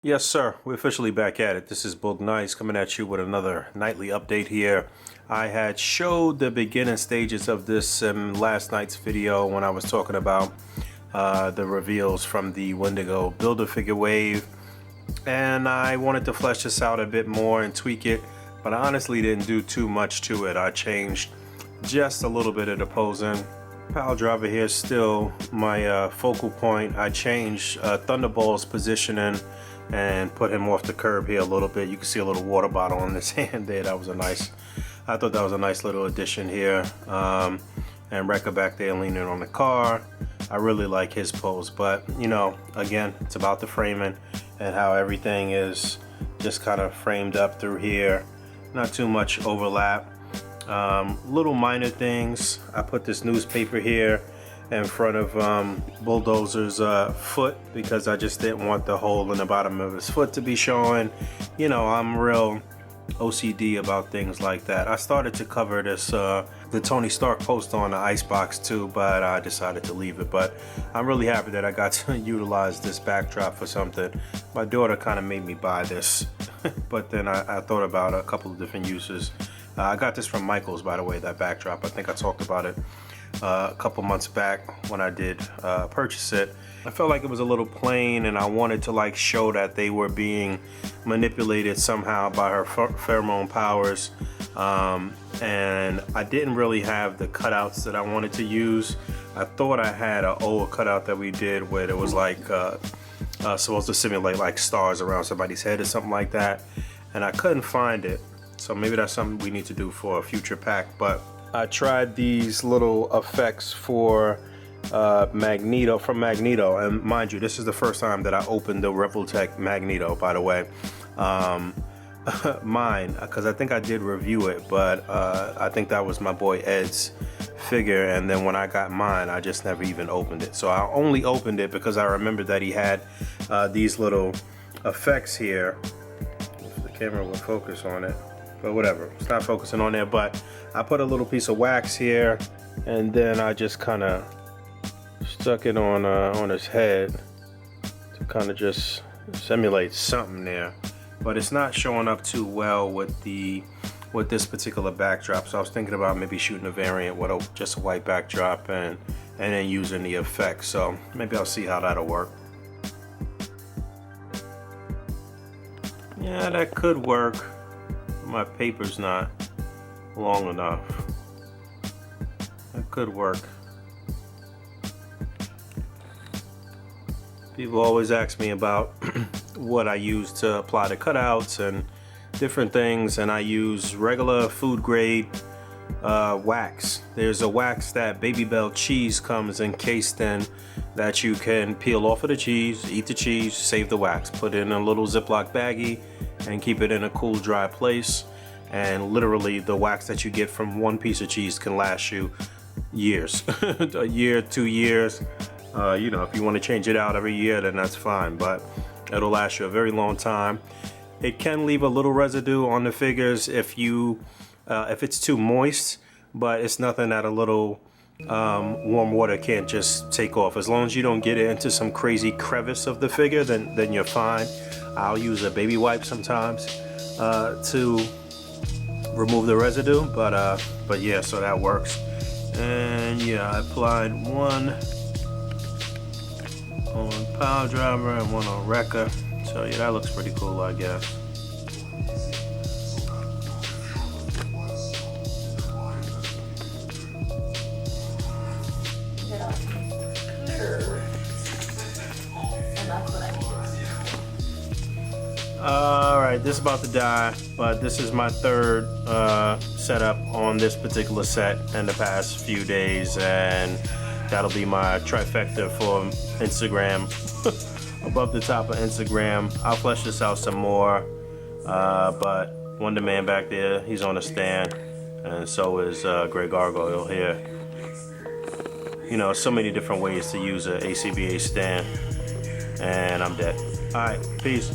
Yes, sir. We're officially back at it. This is Boog Nice coming at you with another nightly update here. I had showed the beginning stages of this in last night's video when I was talking about the reveals from the Wendigo Build-A-Figure wave. And I wanted to flesh this out a bit more and tweak it, but I honestly didn't do too much to it. I changed just a little bit of the posing. Pile driver here is still my focal point. I changed Thunderball's positioning and put him off the curb here a little bit. You can see a little water bottle on his hand there. I thought that was a nice little addition here. And Wrecker back there leaning on the car. I really like his pose, but you know, again, it's about the framing and how everything is just kind of framed up through here. Not too much overlap. Little minor things. I put this newspaper here in front of Bulldozer's foot because I just didn't want the hole in the bottom of his foot to be showing. You know, I'm real OCD about things like that. I started to cover this the Tony Stark poster on the icebox too, but I decided to leave it. But I'm really happy that I got to utilize this backdrop for something. My daughter kind of made me buy this, but then I thought about a couple of different uses. I got this from Michael's, by the way, that backdrop. I think I talked about it a couple months back when I did purchase it. I felt like it was a little plain, and I wanted to like show that they were being manipulated somehow by her pheromone powers. And I didn't really have the cutouts that I wanted to use. I thought I had an old cutout that we did where it was like supposed to simulate like stars around somebody's head or something like that, and I couldn't find it. So maybe that's something we need to do for a future pack. But I tried these little effects for Magneto, from Magneto, and mind you, this is the first time that I opened the Revoltech Magneto, by the way. Mine, because I think I did review it, but I think that was my boy Ed's figure, and then when I got mine, I just never even opened it. So I only opened it because I remembered that he had these little effects here. If the camera would focus on it. But whatever, it's not focusing on there. But I put a little piece of wax here, and then I just kind of stuck it on his head to kind of just simulate something there. But it's not showing up too well with this particular backdrop. So I was thinking about maybe shooting a variant with just a white backdrop and then using the effects. So maybe I'll see how that'll work. Yeah, that could work. My paper's not long enough. That could work. People always ask me about what I use to apply the cutouts and different things, and I use regular food grade wax. There's a wax that Baby Bell cheese comes encased in that you can peel off of the cheese, eat the cheese, save the wax, put it in a little Ziploc baggie and keep it in a cool, dry place. And literally the wax that you get from one piece of cheese can last you years. A year, 2 years. You know, if you want to change it out every year, then that's fine, but it'll last you a very long time. It can leave a little residue on the figures if it's too moist, but it's nothing that a little warm water can't just take off. As long as you don't get it into some crazy crevice of the figure, then you're fine. I'll use a baby wipe sometimes to remove the residue, but yeah, so that works. And yeah, I applied one on Pile Driver and one on Wrecker. So yeah, that looks pretty cool, I guess. Alright, this is about to die, but this is my third setup on this particular set in the past few days, and that'll be my trifecta for Instagram. Above the top of Instagram. I'll flesh this out some more, but Wonder Man back there, he's on a stand, and so is Great Gargoyle here. You know, so many different ways to use an A.C.B.A stand, and I'm dead. Alright, peace.